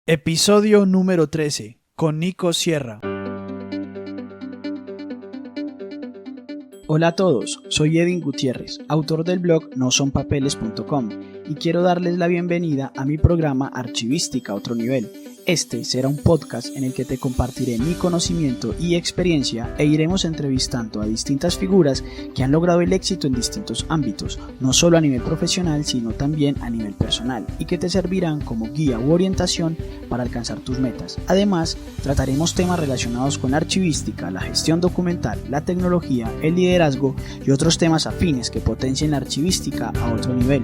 Episodio número 13, con Nico Sierra. Hola a todos, soy Edwin Gutiérrez, autor del blog nosonpapeles.com y quiero darles la bienvenida a mi programa Archivística a otro nivel. Este será un podcast en el que te compartiré mi conocimiento y experiencia e iremos entrevistando a distintas figuras que han logrado el éxito en distintos ámbitos, no solo a nivel profesional sino también a nivel personal y que te servirán como guía u orientación para alcanzar tus metas. Además, trataremos temas relacionados con la archivística, la gestión documental, la tecnología, el liderazgo y otros temas afines que potencien la archivística a otro nivel.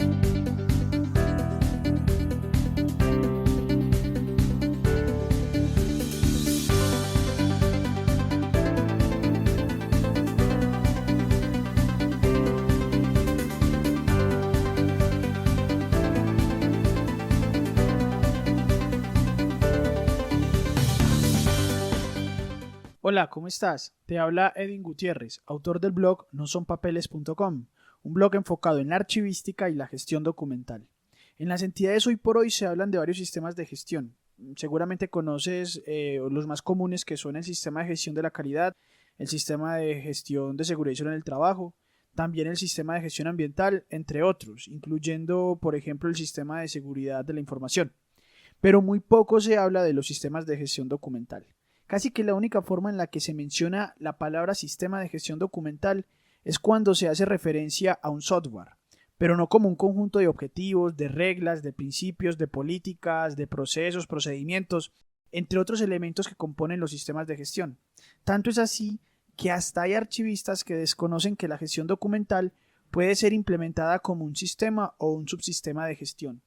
Hola, ¿cómo estás? Te habla Edwin Gutiérrez, autor del blog nosonpapeles.com, un blog enfocado en la archivística y la gestión documental. En las entidades hoy por hoy se hablan de varios sistemas de gestión. Seguramente conoces los más comunes, que son el sistema de gestión de la calidad, el sistema de gestión de seguridad y salud en el trabajo, también el sistema de gestión ambiental, entre otros, incluyendo, por ejemplo, el sistema de seguridad de la información. Pero muy poco se habla de los sistemas de gestión documental. Casi que la única forma en la que se menciona la palabra sistema de gestión documental es cuando se hace referencia a un software, pero no como un conjunto de objetivos, de reglas, de principios, de políticas, de procesos, procedimientos, entre otros elementos que componen los sistemas de gestión. Tanto es así que hasta hay archivistas que desconocen que la gestión documental puede ser implementada como un sistema o un subsistema de gestión.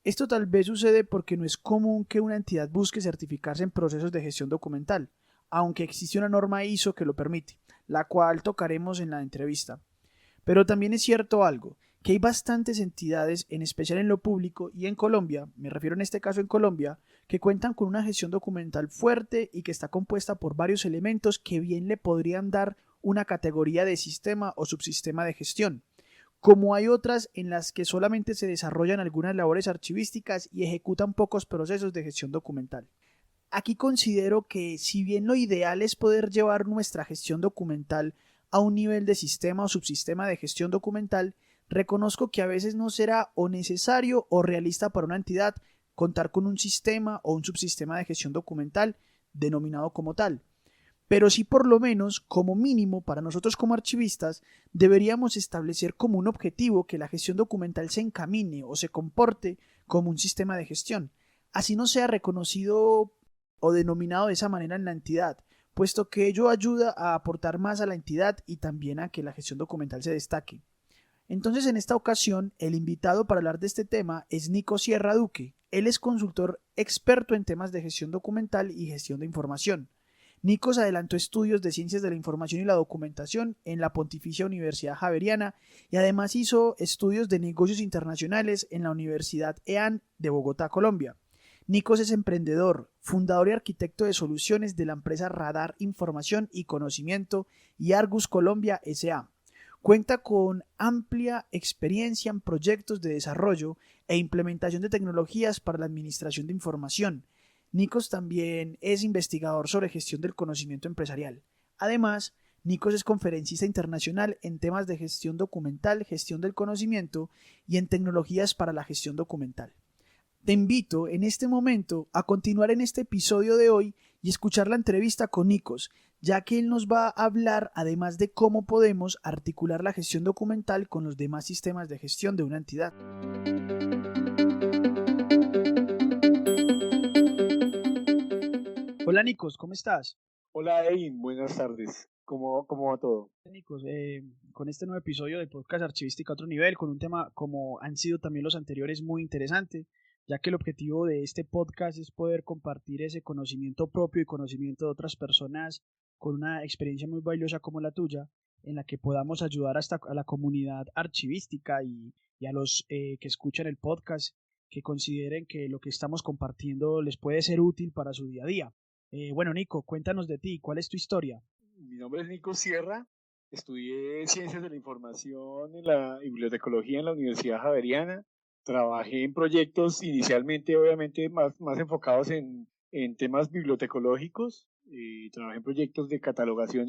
Esto tal vez sucede porque no es común que una entidad busque certificarse en procesos de gestión documental, aunque existe una norma ISO que lo permite, la cual tocaremos en la entrevista. Pero también es cierto algo, que hay bastantes entidades, en especial en lo público y en Colombia, me refiero en este caso en Colombia, que cuentan con una gestión documental fuerte y que está compuesta por varios elementos que bien le podrían dar una categoría de sistema o subsistema de gestión, como hay otras en las que solamente se desarrollan algunas labores archivísticas y ejecutan pocos procesos de gestión documental. Aquí considero que, si bien lo ideal es poder llevar nuestra gestión documental a un nivel de sistema o subsistema de gestión documental, reconozco que a veces no será o necesario o realista para una entidad contar con un sistema o un subsistema de gestión documental denominado como tal. Pero sí, por lo menos, como mínimo, para nosotros como archivistas, deberíamos establecer como un objetivo que la gestión documental se encamine o se comporte como un sistema de gestión, así no sea reconocido o denominado de esa manera en la entidad, puesto que ello ayuda a aportar más a la entidad y también a que la gestión documental se destaque. Entonces, en esta ocasión, el invitado para hablar de este tema es Nico Sierra Duque. Él es consultor experto en temas de gestión documental y gestión de información. Nico se adelantó estudios de Ciencias de la Información y la Documentación en la Pontificia Universidad Javeriana y además hizo estudios de negocios internacionales en la Universidad EAN de Bogotá, Colombia. Nico es emprendedor, fundador y arquitecto de soluciones de la empresa Radar Información y Conocimiento y Argus Colombia S.A. Cuenta con amplia experiencia en proyectos de desarrollo e implementación de tecnologías para la administración de información. Nikos también es investigador sobre gestión del conocimiento empresarial. Además, Nikos es conferencista internacional en temas de gestión documental, gestión del conocimiento y en tecnologías para la gestión documental. Te invito en este momento a continuar en este episodio de hoy y escuchar la entrevista con Nikos, ya que él nos va a hablar además de cómo podemos articular la gestión documental con los demás sistemas de gestión de una entidad. Hola Nikos, ¿cómo estás? Hola, Edwin, buenas tardes. ¿Cómo va todo? Técnicos, con este nuevo episodio del podcast Archivística a otro nivel, con un tema como han sido también los anteriores muy interesante, ya que el objetivo de este podcast es poder compartir ese conocimiento propio y conocimiento de otras personas con una experiencia muy valiosa como la tuya, en la que podamos ayudar hasta a la comunidad archivística y a los que escuchan el podcast, que consideren que lo que estamos compartiendo les puede ser útil para su día a día. Bueno, Nico, cuéntanos de ti, ¿cuál es tu historia? Mi nombre es Nico Sierra. Estudié Ciencias de la Información y Bibliotecología en la Universidad Javeriana. Trabajé en proyectos inicialmente, obviamente, más enfocados en temas bibliotecológicos. Trabajé en proyectos de catalogación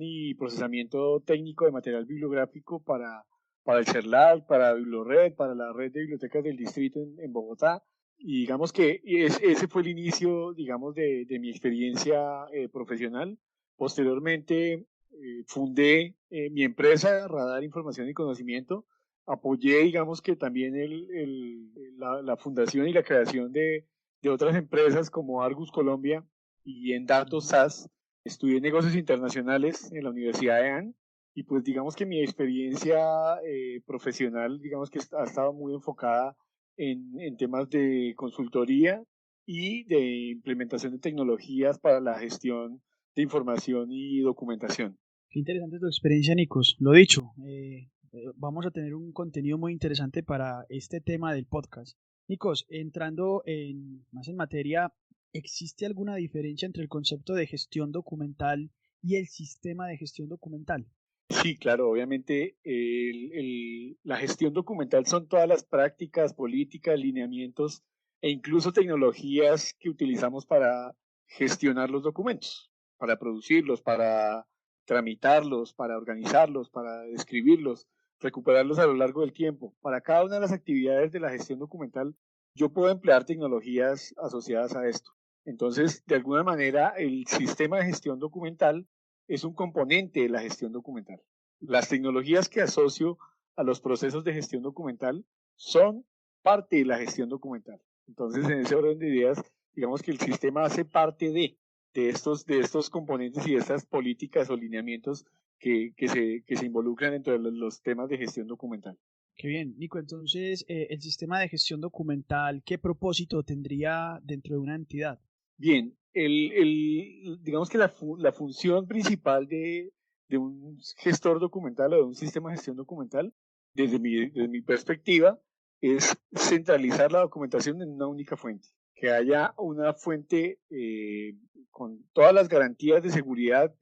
y procesamiento técnico de material bibliográfico para el CERLAC, para Biblored, para la red de bibliotecas del distrito en Bogotá. Y digamos que ese fue el inicio, digamos, de mi experiencia profesional. Posteriormente fundé mi empresa, Radar Información y Conocimiento. Apoyé, digamos que también la fundación y la creación de otras empresas como Argus Colombia y en Datos SAS. Estudié negocios internacionales en la Universidad de AN y pues digamos que mi experiencia profesional, digamos que ha estado muy enfocada en temas de consultoría y de implementación de tecnologías para la gestión de información y documentación. Qué interesante tu experiencia, Nicos. Lo dicho, vamos a tener un contenido muy interesante para este tema del podcast. Nicos, entrando más en materia, ¿existe alguna diferencia entre el concepto de gestión documental y el sistema de gestión documental? Sí, claro, obviamente la gestión documental son todas las prácticas, políticas, lineamientos e incluso tecnologías que utilizamos para gestionar los documentos, para producirlos, para tramitarlos, para organizarlos, para describirlos, recuperarlos a lo largo del tiempo. Para cada una de las actividades de la gestión documental, yo puedo emplear tecnologías asociadas a esto. Entonces, de alguna manera, el sistema de gestión documental es un componente de la gestión documental. Las tecnologías que asocio a los procesos de gestión documental son parte de la gestión documental. Entonces, en ese orden de ideas, digamos que el sistema hace parte de estos componentes y de estas políticas o lineamientos que se involucran dentro de los temas de gestión documental. Qué bien, Nico. Entonces, el sistema de gestión documental, ¿qué propósito tendría dentro de una entidad? Bien, digamos que la función principal de un gestor documental o de un sistema de gestión documental, desde mi perspectiva, es centralizar la documentación en una única fuente. Que haya una fuente con todas las garantías de seguridad,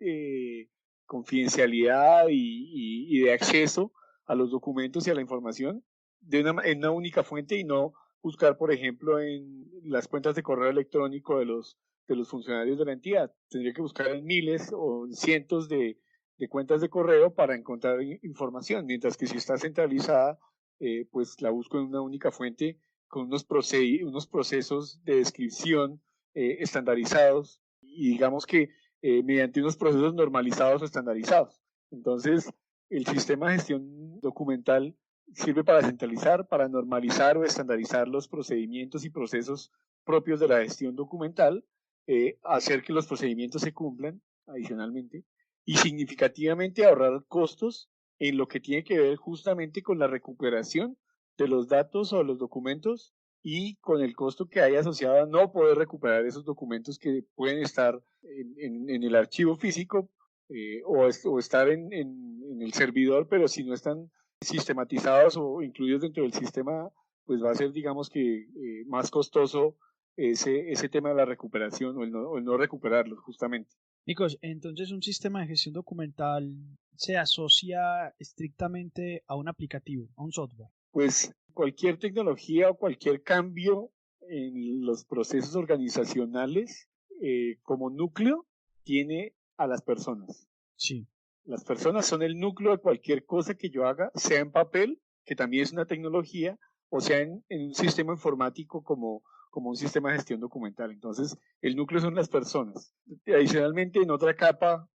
confidencialidad y de acceso a los documentos y a la información en una única fuente y no buscar, por ejemplo, en las cuentas de correo electrónico de los funcionarios de la entidad. Tendría que buscar en miles o cientos de cuentas de correo para encontrar información, mientras que si está centralizada, pues la busco en una única fuente con unos procesos de descripción estandarizados y digamos que mediante unos procesos normalizados o estandarizados. Entonces, el sistema de gestión documental sirve para centralizar, para normalizar o estandarizar los procedimientos y procesos propios de la gestión documental, hacer que los procedimientos se cumplan adicionalmente y significativamente ahorrar costos en lo que tiene que ver justamente con la recuperación de los datos o los documentos y con el costo que hay asociado a no poder recuperar esos documentos que pueden estar en el archivo físico o estar en el servidor, pero si no están sistematizados o incluidos dentro del sistema, pues va a ser, digamos que, más costoso ese tema de la recuperación o el no recuperarlos, justamente. Nicos, entonces un sistema de gestión documental se asocia estrictamente a un aplicativo, a un software. Pues cualquier tecnología o cualquier cambio en los procesos organizacionales como núcleo tiene a las personas. Sí. Las personas son el núcleo de cualquier cosa que yo haga, sea en papel, que también es una tecnología, o sea en un sistema informático como un sistema de gestión documental. Entonces, el núcleo son las personas. Adicionalmente, en otra capa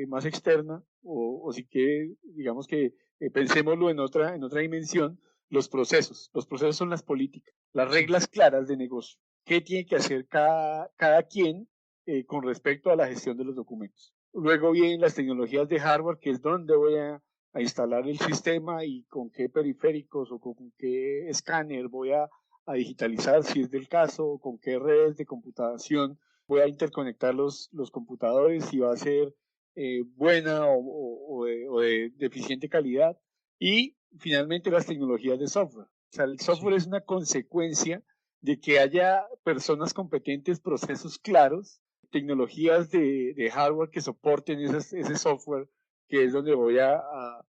más externa, o si que, digamos que pensémoslo en otra dimensión, los procesos. Los procesos son las políticas, las Sí. reglas claras de negocio. ¿Qué tiene que hacer cada quien con respecto a la gestión de los documentos? Luego vienen las tecnologías de hardware, que es donde voy a instalar el sistema y con qué periféricos o con qué escáner voy a digitalizar, si es del caso, o con qué redes de computación voy a interconectar los computadores, si va a ser buena o de deficiente calidad. Y finalmente las tecnologías de software. O sea, el software Sí. es una consecuencia de que haya personas competentes, procesos claros, tecnologías de hardware que soporten ese software, que es donde voy a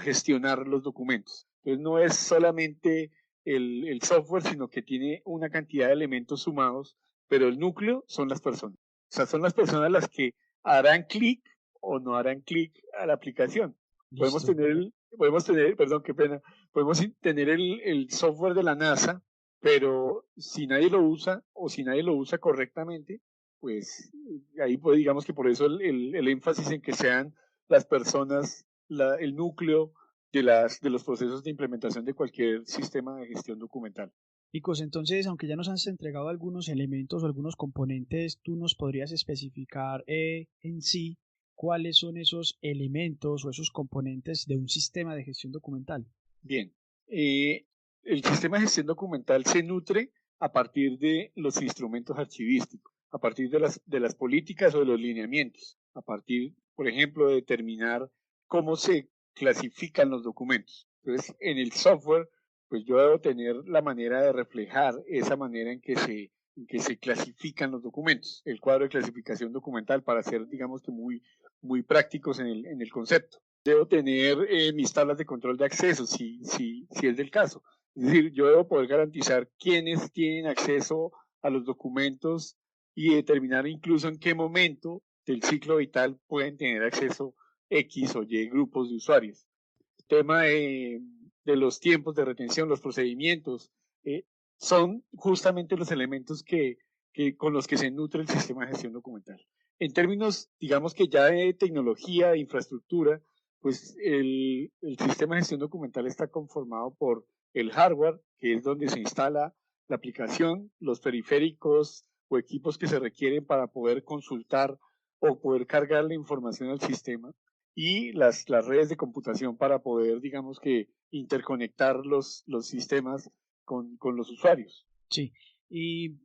gestionar los documentos. Entonces no es solamente el software, sino que tiene una cantidad de elementos sumados, pero el núcleo son las personas. O sea, son las personas las que harán clic o no harán clic a la aplicación. Listo. Podemos tener, perdón, qué pena, podemos tener el software de la NASA, pero si nadie lo usa o si nadie lo usa correctamente, pues ahí pues, digamos que por eso el énfasis en que sean las personas, el núcleo de los procesos de implementación de cualquier sistema de gestión documental. Nicos, entonces, aunque ya nos has entregado algunos elementos o algunos componentes, tú nos podrías especificar en sí cuáles son esos elementos o esos componentes de un sistema de gestión documental. Bien, el sistema de gestión documental se nutre a partir de los instrumentos archivísticos, a partir de las políticas o de los lineamientos, a partir, por ejemplo, de determinar cómo se clasifican los documentos. Entonces, en el software, pues yo debo tener la manera de reflejar esa manera en que se clasifican los documentos, el cuadro de clasificación documental, para ser, digamos que muy prácticos en el concepto. Debo tener mis tablas de control de acceso, si es del caso. Es decir, yo debo poder garantizar quiénes tienen acceso a los documentos y determinar incluso en qué momento del ciclo vital pueden tener acceso X o Y grupos de usuarios. El tema de los tiempos de retención, los procedimientos, son justamente los elementos con los que se nutre el sistema de gestión documental. En términos, digamos que ya de tecnología, de infraestructura, pues el sistema de gestión documental está conformado por el hardware, que es donde se instala la aplicación, los periféricos o equipos que se requieren para poder consultar o poder cargar la información al sistema, y las redes de computación para poder, digamos que, interconectar los sistemas con los usuarios. Sí,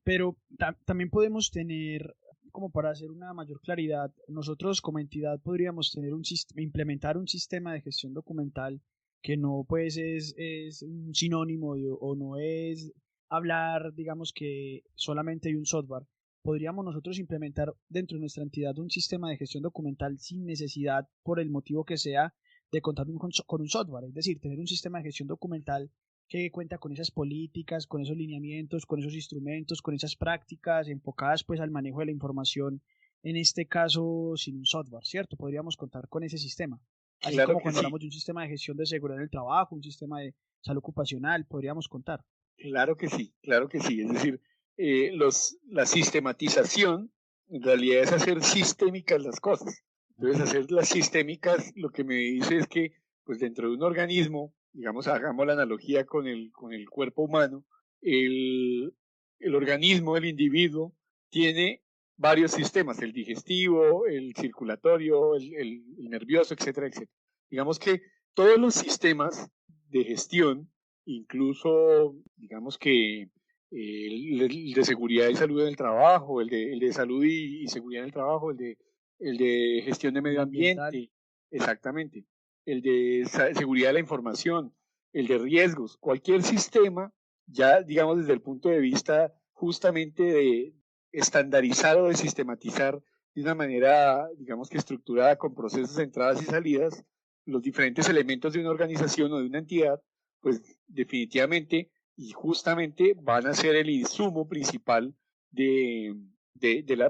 pero también podemos tener, como para hacer una mayor claridad, nosotros como entidad podríamos tener implementar un sistema de gestión documental que no pues es un sinónimo o no es hablar, digamos que solamente de un software. Podríamos nosotros implementar dentro de nuestra entidad un sistema de gestión documental sin necesidad, por el motivo que sea, de contar con un software, es decir, tener un sistema de gestión documental que cuenta con esas políticas, con esos lineamientos, con esos instrumentos, con esas prácticas enfocadas pues al manejo de la información, en este caso sin un software, ¿cierto? Podríamos contar con ese sistema. Así Claro como que cuando sí, hablamos de un sistema de gestión de seguridad en el trabajo, un sistema de salud ocupacional, podríamos contar. claro que sí, claro que sí. Es decir, la sistematización en realidad es hacer sistémicas las cosas. Ok, Entonces, hacer las sistémicas lo que me dice es que, pues dentro de un organismo, digamos, hagamos la analogía con el cuerpo humano, el, el organismo, el individuo, tiene varios sistemas, el digestivo, el circulatorio, el nervioso, etcétera, etcétera. Digamos que todos los sistemas de gestión, incluso, digamos que el de seguridad y salud en el trabajo, el de salud y seguridad en el trabajo, el de gestión de el medio ambiental, ambiente, exactamente, el de seguridad de la información, el de riesgos, cualquier sistema, ya digamos desde el punto de vista justamente de estandarizar o de sistematizar de una manera, digamos que estructurada con procesos de entradas y salidas, los diferentes elementos de una organización o de una entidad, pues definitivamente y justamente van a ser el insumo principal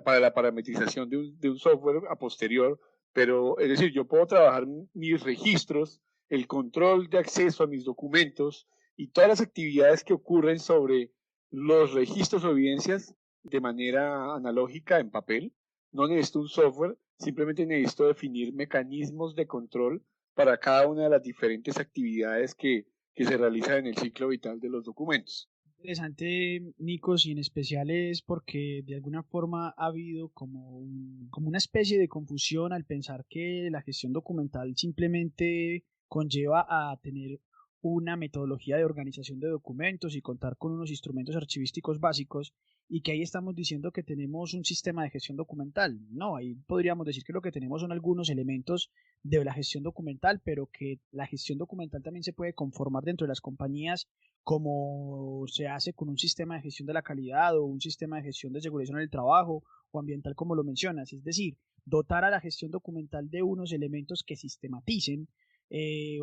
para la parametrización de un software a posterior. Pero es decir, yo puedo trabajar mis registros, el control de acceso a mis documentos y todas las actividades que ocurren sobre los registros o evidencias de manera analógica en papel. No necesito un software, simplemente necesito definir mecanismos de control para cada una de las diferentes actividades que se realizan en el ciclo vital de los documentos. interesante, Nicos, y en especial es porque de alguna forma ha habido como, como una especie de confusión al pensar que la gestión documental simplemente conlleva a tener una metodología de organización de documentos y contar con unos instrumentos archivísticos básicos y que ahí estamos diciendo que tenemos un sistema de gestión documental. No, ahí podríamos decir que lo que tenemos son algunos elementos de la gestión documental, pero que la gestión documental también se puede conformar dentro de las compañías como se hace con un sistema de gestión de la calidad o un sistema de gestión de seguridad en el trabajo o ambiental como lo mencionas. Es decir, dotar a la gestión documental de unos elementos que sistematicen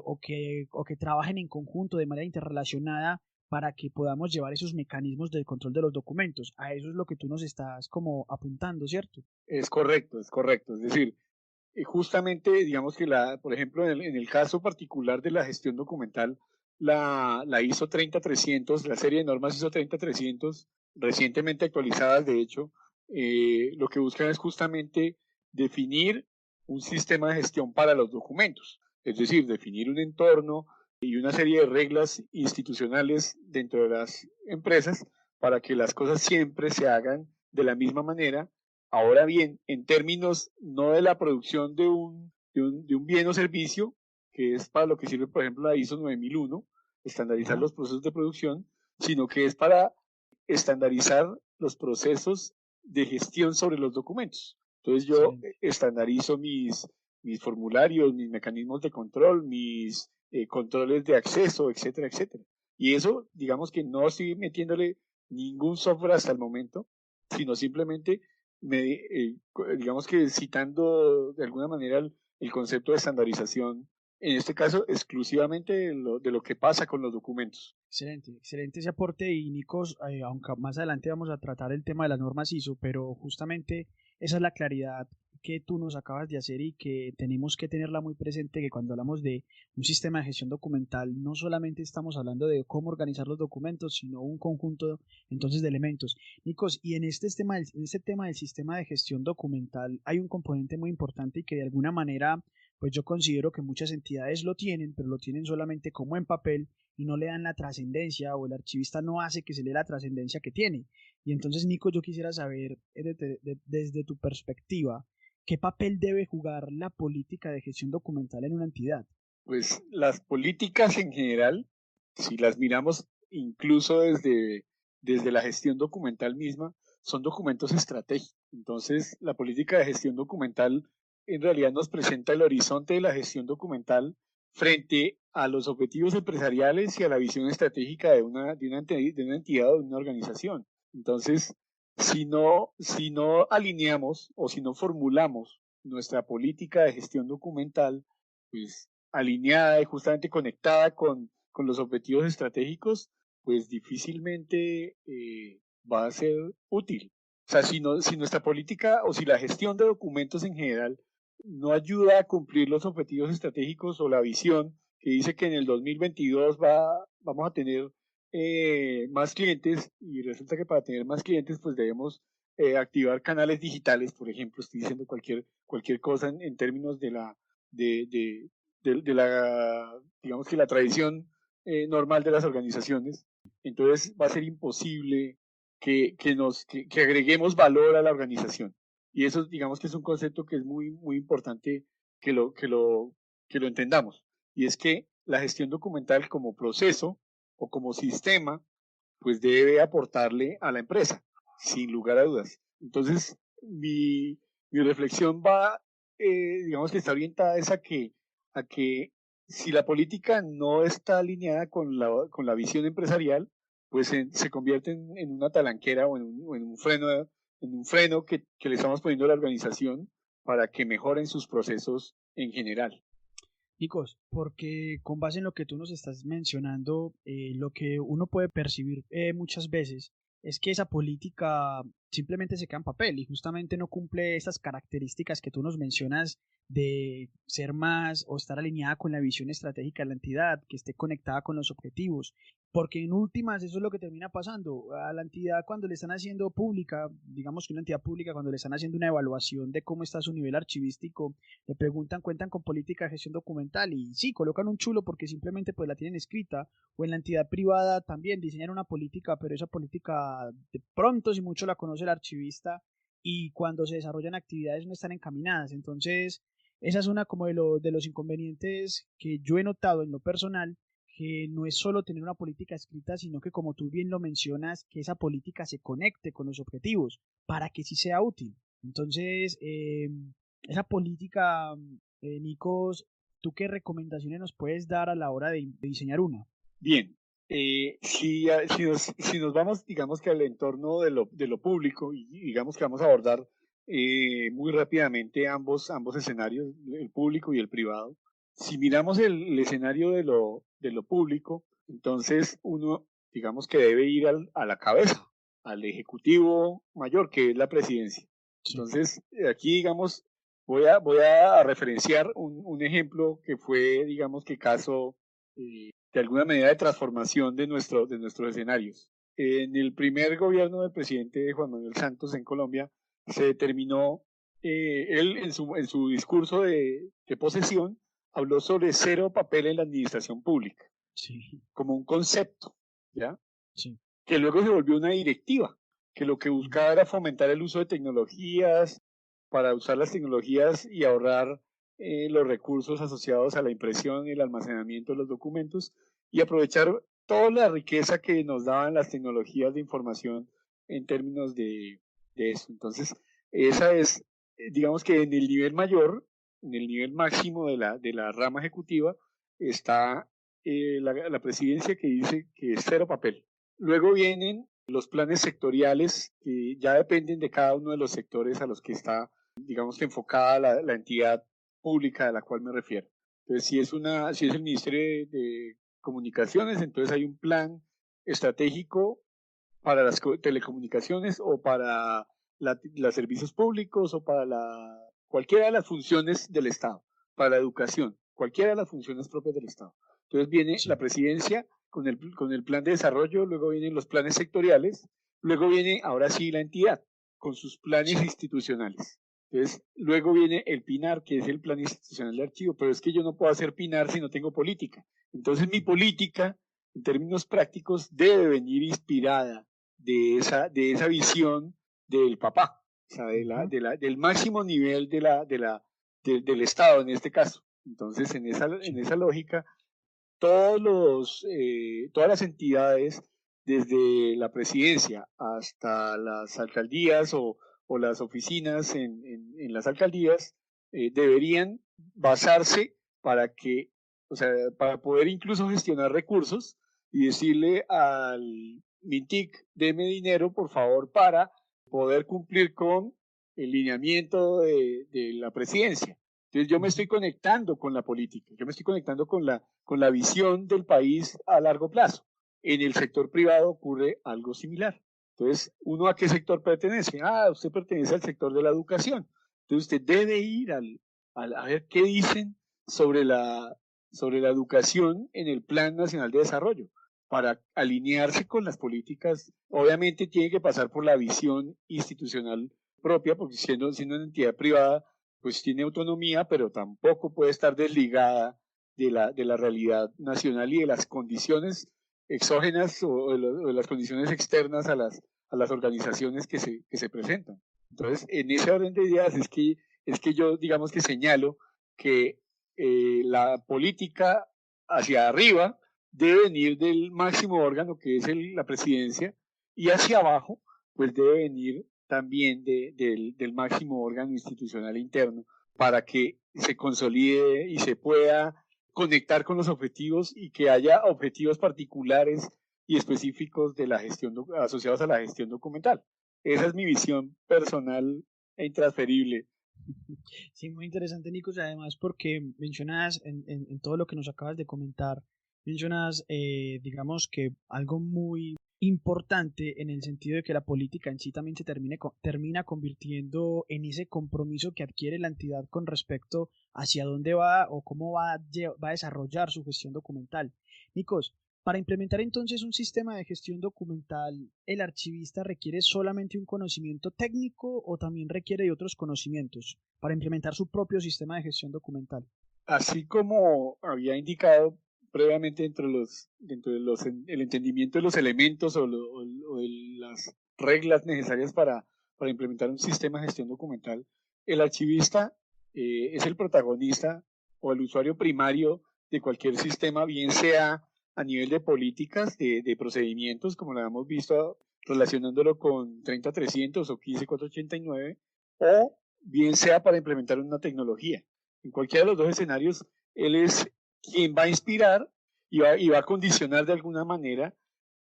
o que trabajen en conjunto de manera interrelacionada para que podamos llevar esos mecanismos de control de los documentos. A eso es lo que tú nos estás como apuntando, ¿cierto? Es correcto, es correcto. Es decir, justamente, digamos que por ejemplo, en el caso particular de la gestión documental, la ISO 30300, la serie de normas ISO 30300, recientemente actualizadas, de hecho, lo que buscan es justamente definir un sistema de gestión para los documentos, es decir, definir un entorno y una serie de reglas institucionales dentro de las empresas para que las cosas siempre se hagan de la misma manera. Ahora bien, en términos no de la producción de un bien o servicio, que es para lo que sirve, por ejemplo, la ISO 9001, estandarizar Ajá. los procesos de producción, sino que es para estandarizar los procesos de gestión sobre los documentos. Entonces yo Excelente. estandarizo mis formularios, mis mecanismos de control, mis controles de acceso, etcétera, etcétera. Y eso, digamos que no estoy metiéndole ningún software hasta el momento, sino simplemente digamos que citando de alguna manera el concepto de estandarización, en este caso exclusivamente de lo que pasa con los documentos. Excelente, excelente ese aporte y Nicos, aunque más adelante vamos a tratar el tema de las normas ISO, pero justamente esa es la claridad que tú nos acabas de hacer y que tenemos que tenerla muy presente, que cuando hablamos de un sistema de gestión documental no solamente estamos hablando de cómo organizar los documentos, sino un conjunto entonces de elementos. Nicos, y en este tema del sistema de gestión documental hay un componente muy importante y que de alguna manera pues yo considero que muchas entidades lo tienen, pero lo tienen solamente como en papel y no le dan la trascendencia o el archivista no hace que se le dé la trascendencia que tiene. Y entonces, Nico, yo quisiera saber desde tu perspectiva, ¿qué papel debe jugar la política de gestión documental en una entidad? Pues las políticas en general, si las miramos incluso desde la gestión documental misma, son documentos estratégicos. Entonces, la política de gestión documental en realidad nos presenta el horizonte de la gestión documental frente a los objetivos empresariales y a la visión estratégica de una entidad o de una organización. Entonces, si no alineamos o si no formulamos nuestra política de gestión documental, pues alineada y justamente conectada con los objetivos estratégicos, pues difícilmente va a ser útil. O sea, si nuestra política o si la gestión de documentos en general no ayuda a cumplir los objetivos estratégicos o la visión que dice que en el 2022 vamos a tener más clientes y resulta que para tener más clientes pues debemos activar canales digitales, por ejemplo, estoy diciendo cualquier cosa en términos de, de, de la, digamos que la tradición normal de las organizaciones, entonces va a ser imposible que agreguemos valor a la organización. Y eso, digamos que es un concepto que es muy importante que lo entendamos. Y es que la gestión documental como proceso o como sistema, pues debe aportarle a la empresa, sin lugar a dudas. Entonces, mi reflexión va, digamos que está orientada a que si la política no está alineada con la visión empresarial, pues se convierte en una talanquera o en un freno que le estamos poniendo a la organización para que mejoren sus procesos en general. Nicos, porque con base en lo que tú nos estás mencionando, lo que uno puede percibir muchas veces es que esa política simplemente se queda en papel y justamente no cumple esas características que tú nos mencionas de ser más o estar alineada con la visión estratégica de la entidad, que esté conectada con los objetivos. Porque en últimas eso es lo que termina pasando. A la entidad cuando le están haciendo pública, digamos que una entidad pública cuando le están haciendo una evaluación de cómo está su nivel archivístico, le preguntan, cuentan con política de gestión documental y sí, colocan un chulo porque simplemente pues la tienen escrita, o en la entidad privada también diseñan una política, pero esa política de pronto si mucho la conoce el archivista y cuando se desarrollan actividades no están encaminadas. Entonces, esa es una como de los inconvenientes que yo he notado en lo personal, que no es solo tener una política escrita, sino que como tú bien lo mencionas, que esa política se conecte con los objetivos para que sí sea útil. Entonces, esa política, Nicos, ¿tú qué recomendaciones nos puedes dar a la hora de diseñar una? Bien, si nos vamos, digamos que al entorno de lo público y digamos que vamos a abordar muy rápidamente ambos escenarios, el público y el privado. Si miramos el escenario de lo público, entonces uno, digamos que debe ir a la cabeza, al ejecutivo mayor, que es la presidencia. Sí. Entonces, aquí, digamos, voy a referenciar un ejemplo que fue, digamos, que caso de alguna medida de transformación de nuestros escenarios. En el primer gobierno del presidente Juan Manuel Santos en Colombia, se determinó, él en su discurso de posesión, habló sobre cero papel en la administración pública, Sí, como un concepto, ¿ya? sí. Que luego se volvió una directiva, que lo que buscaba era fomentar el uso de tecnologías, para usar las tecnologías y ahorrar los recursos asociados a la impresión y el almacenamiento de los documentos y aprovechar toda la riqueza que nos daban las tecnologías de información en términos de eso. Entonces, esa es, digamos que en el nivel mayor, en el nivel máximo de la rama ejecutiva, está la presidencia que dice que es cero papel. Luego vienen los planes sectoriales que ya dependen de cada uno de los sectores a los que está, digamos que enfocada la entidad pública a la cual me refiero. Entonces, si es el Ministerio de Comunicaciones, entonces hay un plan estratégico para las telecomunicaciones o para los servicios públicos o para cualquiera de las funciones del Estado, para la educación, cualquiera de las funciones propias del Estado. Entonces viene Sí. la presidencia con el plan de desarrollo, luego vienen los planes sectoriales, luego viene ahora sí la entidad con sus planes Sí. institucionales. Entonces, luego viene el PINAR, que es el plan institucional de archivo, pero es que yo no puedo hacer PINAR si no tengo política. Entonces, mi política, en términos prácticos, debe venir inspirada de esa visión del papá, o sea, Ujú. del máximo nivel del Estado en este caso. Entonces, Sí. en esa lógica, todas las entidades, desde la presidencia hasta las alcaldías o las oficinas en las alcaldías, deberían basarse para que, o sea, para poder incluso gestionar recursos y decirle al Mintic, deme dinero, por favor, para poder cumplir con el lineamiento de la presidencia. Entonces yo me Ujú. estoy conectando con la política, yo me estoy conectando con la visión del país a largo plazo. En el sector privado ocurre algo similar. Entonces, ¿uno a qué sector pertenece? Ah, usted pertenece al sector de la educación. Entonces, usted debe ir a ver qué dicen sobre sobre la educación en el Plan Nacional de Desarrollo para alinearse con las políticas. Obviamente tiene que pasar por la visión institucional propia, porque siendo una entidad privada, pues tiene autonomía, pero tampoco puede estar desligada de la realidad nacional y de las condiciones exógenas o de las condiciones externas a las organizaciones que se presentan. Entonces, en ese orden de ideas es que yo, digamos que señalo que la política hacia arriba debe venir del máximo órgano que es la presidencia y hacia abajo pues debe venir también del máximo órgano institucional interno para que se consolide y se pueda conectar con los objetivos y que haya objetivos particulares y específicos de la gestión asociados a la gestión documental. Esa es mi visión personal e intransferible. Sí, muy interesante, Nicos, además porque mencionas en todo lo que nos acabas de comentar, mencionas, digamos que algo muy importante en el sentido de que la política en sí también se termina convirtiendo en ese compromiso que adquiere la entidad con respecto hacia dónde va o cómo va a desarrollar su gestión documental. Nicos, para implementar entonces un sistema de gestión documental, ¿el archivista requiere solamente un conocimiento técnico o también requiere de otros conocimientos para implementar su propio sistema de gestión documental? Así como había indicado previamente dentro de el entendimiento de los elementos o de las reglas necesarias para implementar un sistema de gestión documental, el archivista es el protagonista o el usuario primario de cualquier sistema, bien sea a nivel de políticas, de procedimientos, como lo hemos visto relacionándolo con 30300 o 15489, o bien sea para implementar una tecnología. En cualquiera de los dos escenarios, él es quien va a inspirar y va a condicionar de alguna manera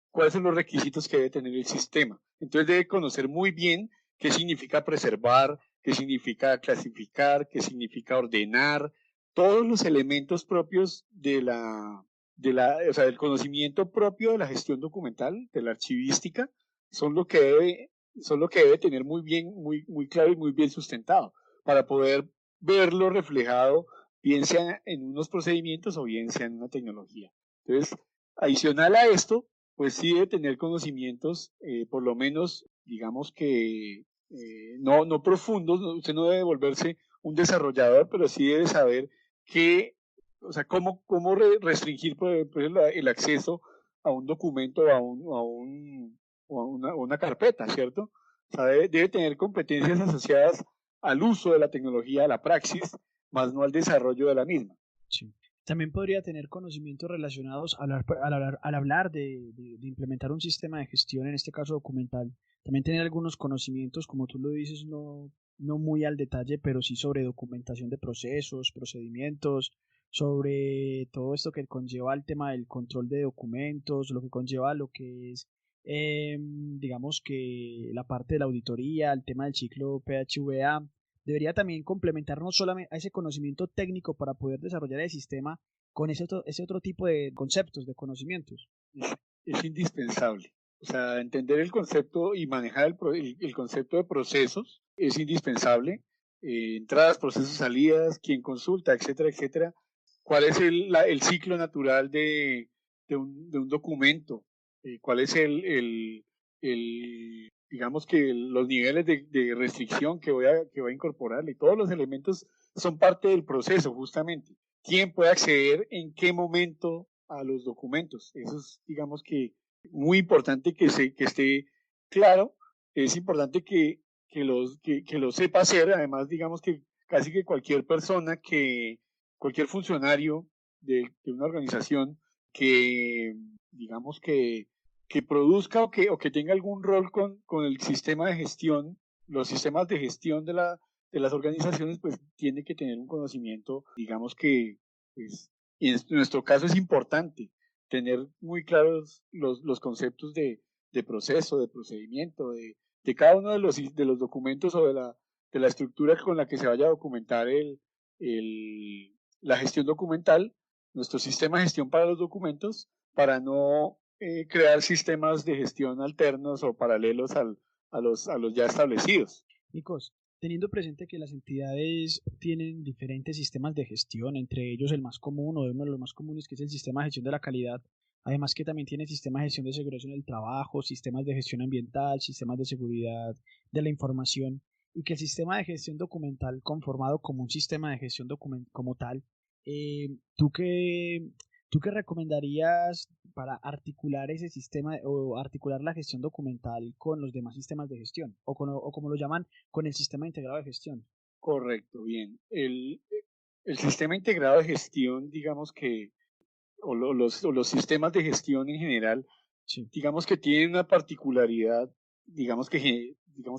cuáles son los requisitos que debe tener el sistema. Entonces debe conocer muy bien qué significa preservar, qué significa clasificar, qué significa ordenar, todos los elementos propios o sea, del conocimiento propio de la gestión documental, de la archivística, son lo que debe tener muy claro y muy bien sustentado para poder verlo reflejado, bien sea en unos procedimientos o bien sea en una tecnología. Entonces, adicional a esto, pues sí debe tener conocimientos, por lo menos, digamos que no profundos, usted no debe volverse un desarrollador, pero sí debe saber o sea, cómo restringir por ejemplo, el acceso a un documento o a una carpeta, ¿cierto? O sea, debe tener competencias asociadas al uso de la tecnología, a la praxis, más no al desarrollo de la misma. Sí. También podría tener conocimientos relacionados al hablar de implementar un sistema de gestión, en este caso documental. También tener algunos conocimientos, como tú lo dices, no muy al detalle, pero sí sobre documentación de procesos, procedimientos, sobre todo esto que conlleva el tema del control de documentos, lo que conlleva lo que es, digamos que la parte de la auditoría, el tema del ciclo PHVA. Debería también complementar no solamente a ese conocimiento técnico para poder desarrollar el sistema con ese otro tipo de conceptos, de conocimientos. Es indispensable. O sea, entender el concepto y manejar el concepto de procesos es indispensable. Entradas, procesos, salidas, quién consulta, etcétera, etcétera. ¿Cuál es el ciclo natural de un documento? ¿Cuál es digamos que los niveles de restricción que voy a incorporarle? Todos los elementos son parte del proceso, justamente. ¿Quién puede acceder en qué momento a los documentos? Eso es, digamos que, muy importante que esté claro. Es importante que lo sepa hacer. Además, digamos que casi que cualquier funcionario de una organización que, digamos que produzca o que tenga algún rol con el sistema de gestión, los sistemas de gestión de las organizaciones, pues tiene que tener un conocimiento, digamos que, pues, y en nuestro caso es importante tener muy claros los conceptos de proceso, de procedimiento, de cada uno de los documentos o de la estructura con la que se vaya a documentar la gestión documental, nuestro sistema de gestión para los documentos, para no crear sistemas de gestión alternos o paralelos a los ya establecidos. Nicos, teniendo presente que las entidades tienen diferentes sistemas de gestión, entre ellos el más común o uno de los más comunes que es el sistema de gestión de la calidad, además que también tiene sistemas de gestión de seguridad en el trabajo, sistemas de gestión ambiental, sistemas de seguridad de la información, y que el sistema de gestión documental conformado como un sistema de gestión como tal, ¿tú ¿tú qué recomendarías para articular ese sistema o articular la gestión documental con los demás sistemas de gestión? O como lo llaman, con el sistema integrado de gestión. Correcto, bien. El sistema integrado de gestión, digamos que, o los sistemas de gestión en general, Sí. digamos que tienen una particularidad, digamos que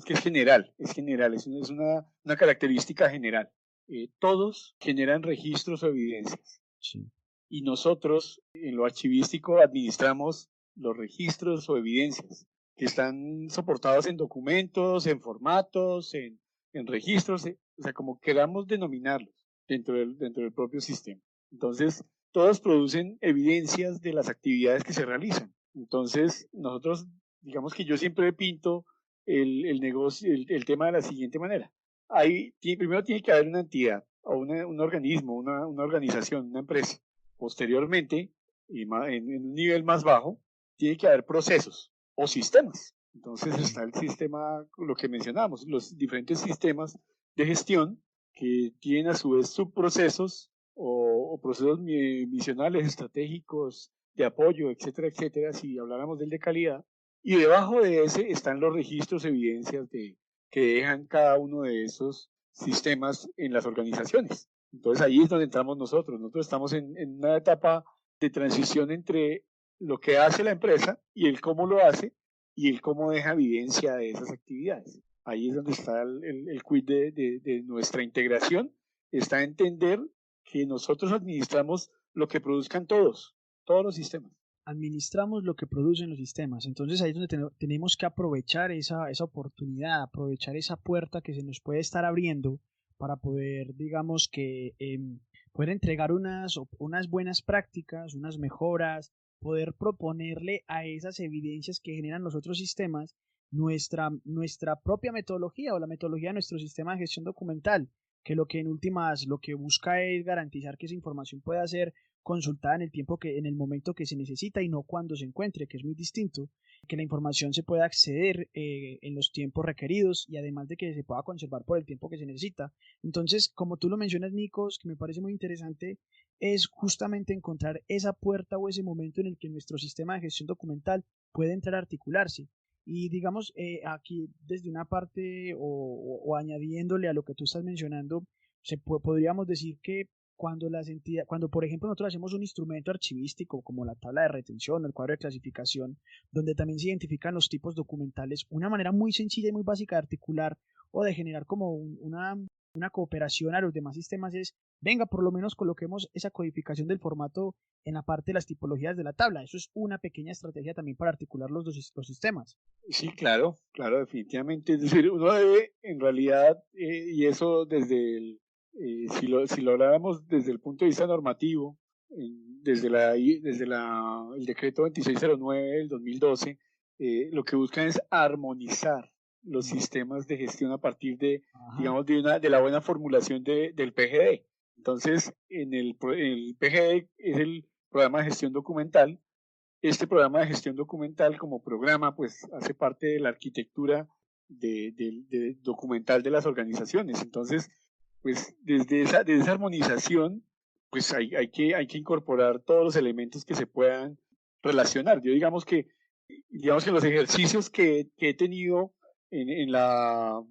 es general, es una característica general. Todos generan registros o evidencias. Sí. Y nosotros en lo archivístico administramos los registros o evidencias que están soportados en documentos, en formatos, en registros, o sea, como queramos denominarlos dentro del propio sistema. Entonces, todos producen evidencias de las actividades que se realizan. Entonces, nosotros, digamos que yo siempre pinto el negocio, el tema de la siguiente manera. Primero tiene que haber una entidad o un organismo, una organización, una empresa. Posteriormente, en un nivel más bajo, tiene que haber procesos o sistemas. Entonces está el sistema, lo que mencionamos, los diferentes sistemas de gestión que tienen a su vez subprocesos o procesos misionales, estratégicos, de apoyo, etcétera, etcétera, si habláramos del de calidad. Y debajo de ese están los registros, evidencias que dejan cada uno de esos sistemas en las organizaciones. Entonces ahí es donde entramos nosotros. Nosotros estamos en una etapa de transición entre lo que hace la empresa y el cómo lo hace y el cómo deja evidencia de esas actividades. Ahí es donde está el quid de nuestra integración, está entender que nosotros administramos lo que produzcan todos los sistemas. Administramos lo que producen los sistemas. Entonces ahí es donde tenemos que aprovechar esa oportunidad, aprovechar esa puerta que se nos puede estar abriendo para poder, digamos que, poder entregar unas buenas prácticas, unas mejoras, poder proponerle a esas evidencias que generan los otros sistemas nuestra propia metodología o la metodología de nuestro sistema de gestión documental, que lo que en últimas lo que busca es garantizar que esa información pueda ser consultada en el momento que se necesita y no cuando se encuentre, que es muy distinto, que la información se pueda acceder en los tiempos requeridos y además de que se pueda conservar por el tiempo que se necesita. Entonces, como tú lo mencionas, Nikos, que me parece muy interesante, es justamente encontrar esa puerta o ese momento en el que nuestro sistema de gestión documental puede entrar a articularse. Y digamos, aquí desde una parte o añadiéndole a lo que tú estás mencionando, podríamos decir que cuando por ejemplo nosotros hacemos un instrumento archivístico como la tabla de retención o el cuadro de clasificación, donde también se identifican los tipos documentales, una manera muy sencilla y muy básica de articular o de generar como una cooperación a los demás sistemas es, venga, por lo menos coloquemos esa codificación del formato en la parte de las tipologías de la tabla. Eso es una pequeña estrategia también para articular los sistemas. Sí, claro, claro, definitivamente. Es decir, uno debe, en realidad, y eso si lo habláramos desde el punto de vista normativo, el decreto 2609 del 2012, lo que buscan es armonizar los sistemas de gestión a partir digamos, de la buena formulación del PGD. Entonces, el PGD es el programa de gestión documental. Este programa de gestión documental como programa pues hace parte de la arquitectura de documental de las organizaciones. Entonces, pues desde esa armonización pues hay que incorporar todos los elementos que se puedan relacionar. Yo digamos que los ejercicios que he tenido en la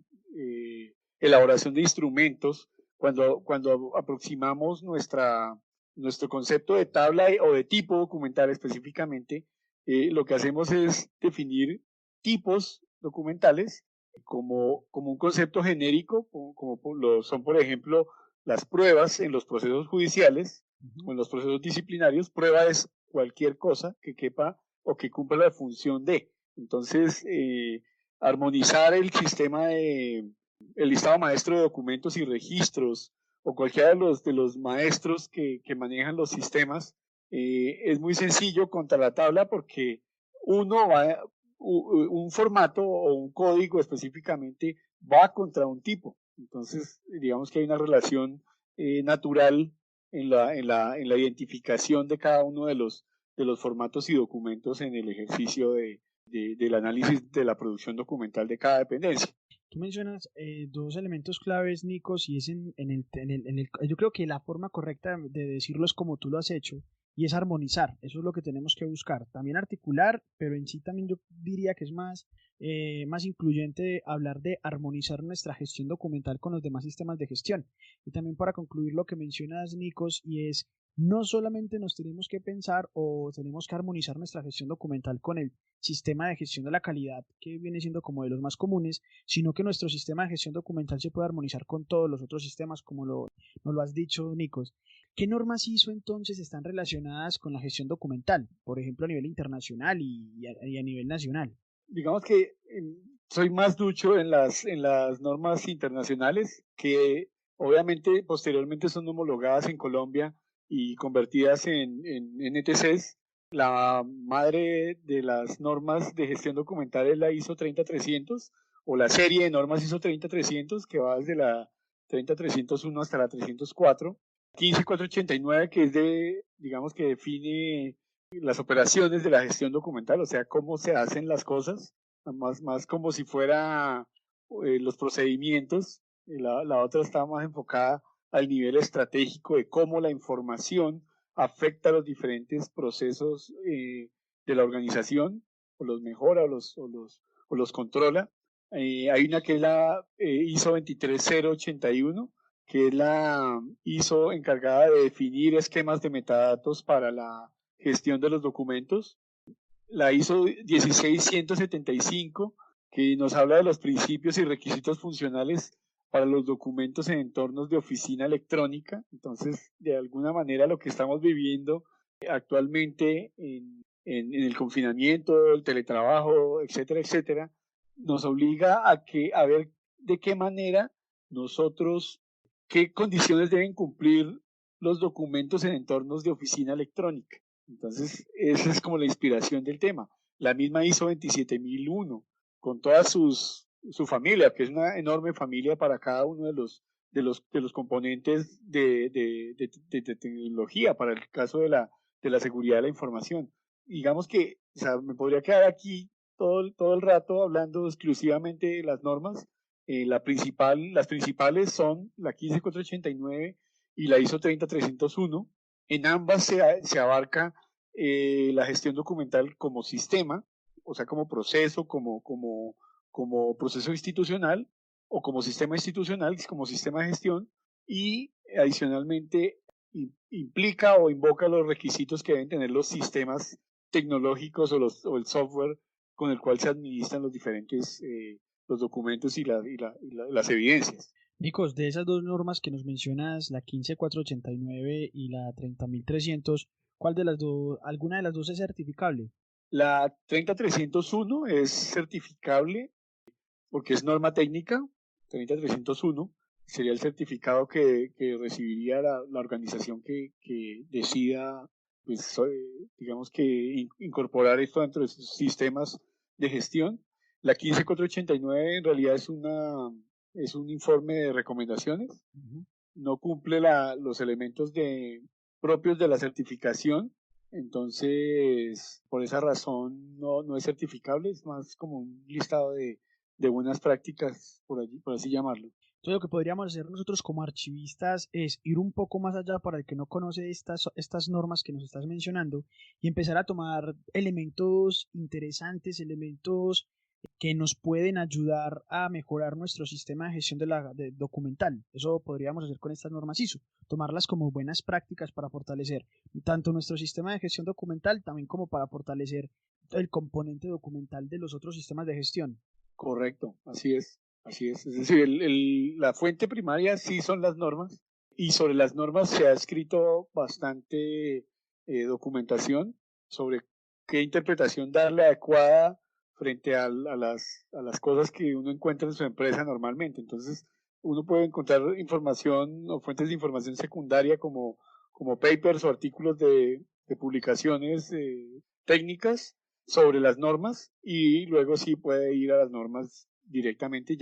elaboración de instrumentos, cuando aproximamos nuestro concepto de tabla o de tipo documental específicamente, lo que hacemos es definir tipos documentales como un concepto genérico, como lo son, por ejemplo, las pruebas en los procesos judiciales o en los procesos disciplinarios. Prueba es cualquier cosa que quepa o que cumpla la función de. Entonces, armonizar el sistema el listado maestro de documentos y registros o cualquiera de los maestros que manejan los sistemas, es muy sencillo contra la tabla porque un formato o un código específicamente va contra un tipo. Entonces, digamos que hay una relación natural en la identificación de cada uno de los formatos y documentos en el ejercicio del análisis de la producción documental de cada dependencia. Tú mencionas dos elementos claves, Nikos, y es yo creo que la forma correcta de decirlo es como tú lo has hecho, y es armonizar. Eso es lo que tenemos que buscar. También articular, pero en sí también yo diría que es más incluyente hablar de armonizar nuestra gestión documental con los demás sistemas de gestión. Y también para concluir lo que mencionas, Nikos, y es no solamente nos tenemos que pensar o tenemos que armonizar nuestra gestión documental con el sistema de gestión de la calidad, que viene siendo como de los más comunes, sino que nuestro sistema de gestión documental se puede armonizar con todos los otros sistemas, como nos lo has dicho, Nikos. ¿Qué normas ISO entonces están relacionadas con la gestión documental, por ejemplo, a nivel internacional y a nivel nacional? Digamos que soy más ducho en las normas internacionales que obviamente posteriormente son homologadas en Colombia y convertidas en NTCs. La madre de las normas de gestión documental es la ISO 30300 o la serie de normas ISO 30300 que va desde la 30301 hasta la 304. 15489 que digamos que define las operaciones de la gestión documental, o sea, cómo se hacen las cosas, más como si fuera los procedimientos. La otra está más enfocada al nivel estratégico de cómo la información afecta a los diferentes procesos de la organización, o los mejora o los controla. Hay una que es la ISO 23081, que es la ISO encargada de definir esquemas de metadatos para la gestión de los documentos. La ISO 16175, que nos habla de los principios y requisitos funcionales para los documentos en entornos de oficina electrónica. Entonces, de alguna manera, lo que estamos viviendo actualmente en el confinamiento, el teletrabajo, etcétera, etcétera, nos obliga a ver de qué manera nosotros, qué condiciones deben cumplir los documentos en entornos de oficina electrónica. Entonces, esa es como la inspiración del tema. La misma ISO 27001, con toda su familia, que es una enorme familia para cada uno de los componentes de tecnología, para el caso de la seguridad de la información. Digamos que, o sea, me podría quedar aquí todo el rato hablando exclusivamente de las normas. Las principales son la 15489 y la ISO 30301. En ambas se abarca la gestión documental como sistema, o sea, como proceso, como proceso institucional, o como sistema institucional, como sistema de gestión, y adicionalmente implica o invoca los requisitos que deben tener los sistemas tecnológicos o el software con el cual se administran los diferentes los documentos y las evidencias. Nicos, de esas dos normas que nos mencionas, la 15489 y la 30300, ¿cuál de las dos, alguna de las dos es certificable? La 30301 es certificable porque es norma técnica. 30301 sería el certificado que recibiría la organización que decida, pues, digamos que incorporar esto dentro de sus sistemas de gestión. La 15489 en realidad es un informe de recomendaciones. Uh-huh. No cumple los elementos propios de la certificación. Entonces, por esa razón no es certificable, es más como un listado de buenas prácticas, por así llamarlo. Entonces, lo que podríamos hacer nosotros como archivistas es ir un poco más allá para el que no conoce estas normas que nos estás mencionando y empezar a tomar elementos interesantes, elementos que nos pueden ayudar a mejorar nuestro sistema de gestión de documental. Eso podríamos hacer con estas normas ISO, tomarlas como buenas prácticas para fortalecer tanto nuestro sistema de gestión documental, también como para fortalecer el componente documental de los otros sistemas de gestión. Correcto, así es. Así es decir, la fuente primaria sí son las normas, y sobre las normas se ha escrito bastante documentación sobre qué interpretación darle adecuada frente a las cosas que uno encuentra en su empresa normalmente. Entonces, uno puede encontrar información o fuentes de información secundaria como papers o artículos de publicaciones técnicas sobre las normas, y luego sí puede ir a las normas directamente.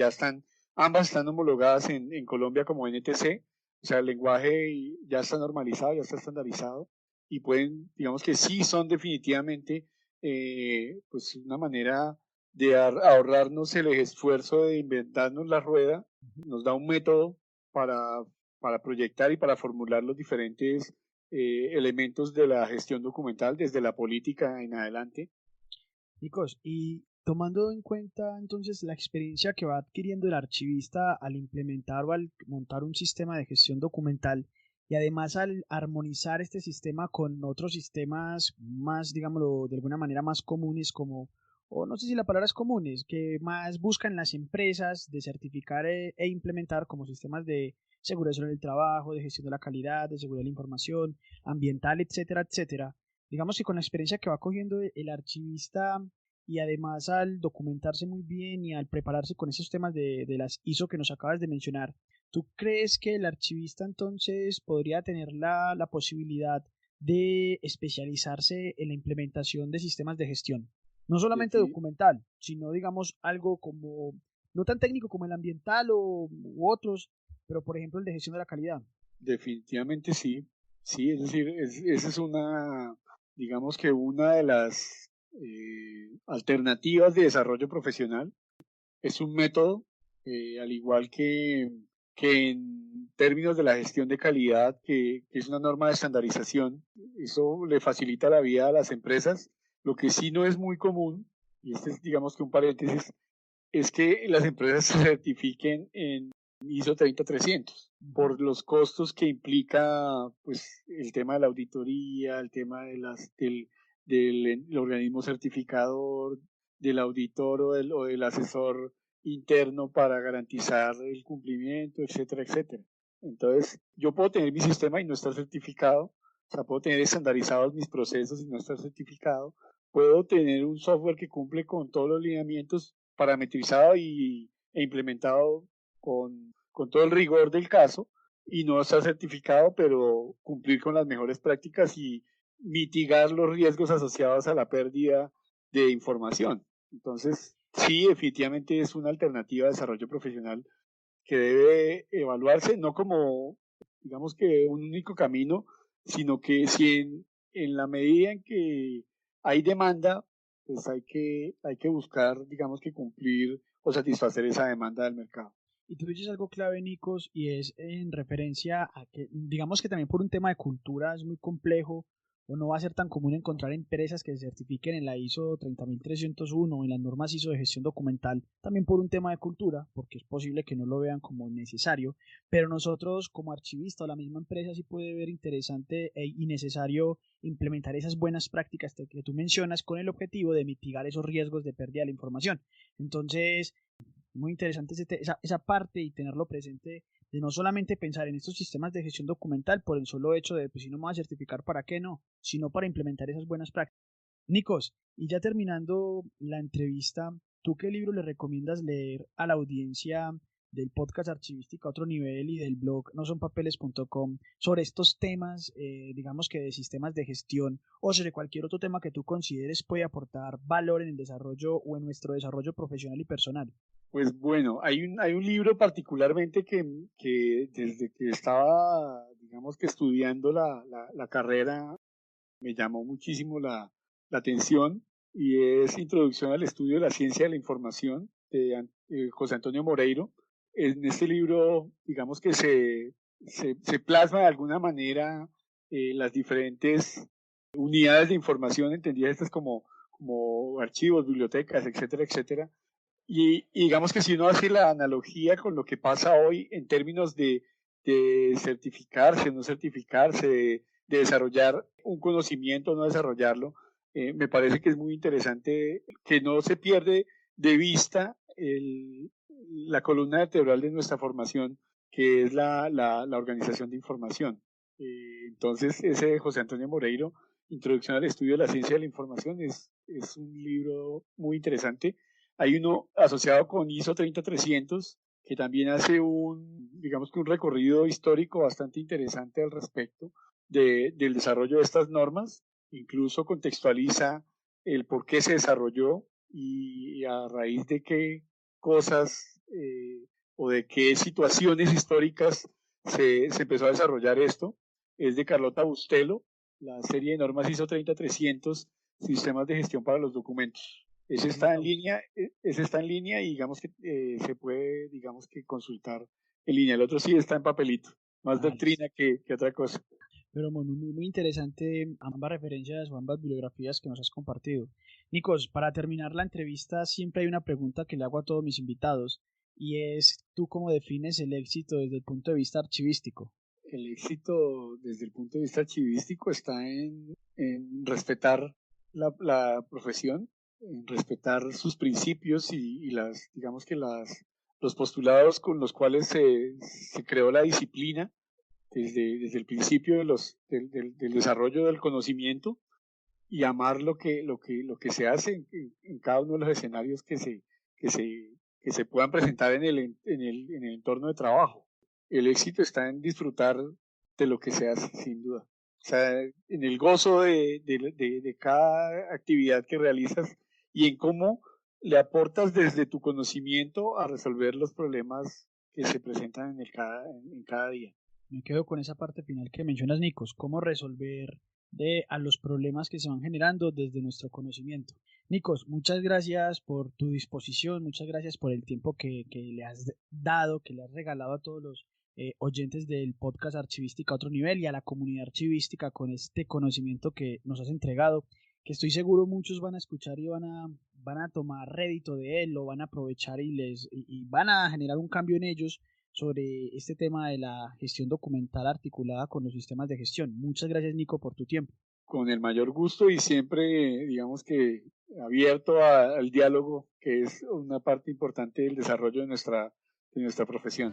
Ambas están homologadas en Colombia como NTC, o sea, el lenguaje ya está normalizado, ya está estandarizado, y pueden, digamos que sí son definitivamente pues una manera de ahorrarnos el esfuerzo de inventarnos la rueda. Nos da un método para, para proyectar y para formular los diferentes elementos de la gestión documental desde la política en adelante. Chicos, y tomando en cuenta entonces la experiencia que va adquiriendo el archivista al implementar o al montar un sistema de gestión documental y además al armonizar este sistema con otros sistemas más, digámoslo, de alguna manera más comunes como, o no sé si la palabra es comunes, que más buscan las empresas de certificar e implementar como sistemas de seguridad sobre el trabajo, de gestión de la calidad, de seguridad de la información, ambiental, etcétera, etcétera. Digamos que con la experiencia que va cogiendo el archivista y además al documentarse muy bien y al prepararse con esos temas de las ISO que nos acabas de mencionar, ¿tú crees que el archivista entonces podría tener la posibilidad de especializarse en la implementación de sistemas de gestión? No solamente documental, sino digamos algo como, no tan técnico como el ambiental u otros, pero por ejemplo el de gestión de la calidad. Definitivamente sí. Sí, es decir, esa es digamos que una de las alternativas de desarrollo profesional. Es un método, al igual que en términos de la gestión de calidad, que es una norma de estandarización. Eso le facilita la vida a las empresas. Lo que sí no es muy común, y este es, digamos que un paréntesis, es que las empresas se certifiquen en ISO 30300 por los costos que implica, pues, el tema de la auditoría, el tema del organismo certificador, del auditor o del asesor interno para garantizar el cumplimiento, etcétera, etcétera. Entonces, yo puedo tener mi sistema y no estar certificado, o sea, puedo tener estandarizados mis procesos y no estar certificado, puedo tener un software que cumple con todos los lineamientos, parametrizado e implementado con todo el rigor del caso, y no está certificado, pero cumplir con las mejores prácticas y mitigar los riesgos asociados a la pérdida de información. Entonces, sí, definitivamente es una alternativa de desarrollo profesional que debe evaluarse, no como, digamos que un único camino, sino que si en la medida en que hay demanda, pues hay que buscar, digamos que cumplir o satisfacer esa demanda del mercado. Y tú dices algo clave, Nicos, y es en referencia a que, digamos que también por un tema de cultura es muy complejo o no va a ser tan común encontrar empresas que se certifiquen en la ISO 30301 o en las normas ISO de gestión documental, también por un tema de cultura, porque es posible que no lo vean como necesario, pero nosotros como archivistas o la misma empresa sí puede ver interesante y necesario implementar esas buenas prácticas que tú mencionas con el objetivo de mitigar esos riesgos de pérdida de la información. Entonces, muy interesante esa parte y tenerlo presente de no solamente pensar en estos sistemas de gestión documental por el solo hecho de, pues si no me voy a certificar, ¿para qué no? Sino para implementar esas buenas prácticas. Nicos, y ya terminando la entrevista, ¿tú qué libro le recomiendas leer a la audiencia del podcast Archivística a otro nivel y del blog nosonpapeles.com sobre estos temas, digamos que de sistemas de gestión o sobre cualquier otro tema que tú consideres puede aportar valor en el desarrollo o en nuestro desarrollo profesional y personal? Pues bueno, hay un libro particularmente que desde que estaba, digamos que estudiando la carrera, me llamó muchísimo la atención y es Introducción al Estudio de la Ciencia de la Información de José Antonio Moreiro. En este libro, digamos que se plasma de alguna manera las diferentes unidades de información, entendidas estas como archivos, bibliotecas, etcétera, etcétera. Y digamos que si uno hace la analogía con lo que pasa hoy en términos de certificarse, no certificarse, de desarrollar un conocimiento, no desarrollarlo, me parece que es muy interesante que no se pierde de vista la columna vertebral de nuestra formación, que es la organización de información. Entonces, ese de José Antonio Moreiro, Introducción al Estudio de la Ciencia de la Información, es un libro muy interesante. Hay uno asociado con ISO 30300 que también hace digamos que un recorrido histórico bastante interesante al respecto del desarrollo de estas normas. Incluso contextualiza el por qué se desarrolló y a raíz de qué cosas o de qué situaciones históricas se empezó a desarrollar esto. Es de Carlota Bustelo, la serie de normas ISO 30300, sistemas de gestión para los documentos. Ese está en línea y digamos que se puede, digamos que consultar en línea. El otro sí está en papelito, más doctrina que otra cosa. Pero muy interesante ambas referencias o ambas bibliografías que nos has compartido. Nicos, para terminar la entrevista siempre hay una pregunta que le hago a todos mis invitados y es ¿tú cómo defines el éxito desde el punto de vista archivístico? El éxito desde el punto de vista archivístico está en respetar la profesión, en respetar sus principios y digamos que los postulados con los cuales se creó la disciplina desde el principio del desarrollo del conocimiento y amar lo que se hace en cada uno de los escenarios que se puedan presentar en el entorno de trabajo. El éxito está en disfrutar de lo que se hace, sin duda. O sea, en el gozo de cada actividad que realizas y en cómo le aportas desde tu conocimiento a resolver los problemas que se presentan en cada día. Me quedo con esa parte final que mencionas, Nicos, cómo resolver a los problemas que se van generando desde nuestro conocimiento. Nicos, muchas gracias por tu disposición, muchas gracias por el tiempo que le has dado, que le has regalado a todos los oyentes del podcast Archivística a otro nivel y a la comunidad archivística con este conocimiento que nos has entregado, que estoy seguro muchos van a escuchar y van a tomar rédito de él, lo van a aprovechar y van a generar un cambio en ellos sobre este tema de la gestión documental articulada con los sistemas de gestión. Muchas gracias, Nico, por tu tiempo. Con el mayor gusto y siempre, digamos que abierto al diálogo, que es una parte importante del desarrollo de nuestra profesión.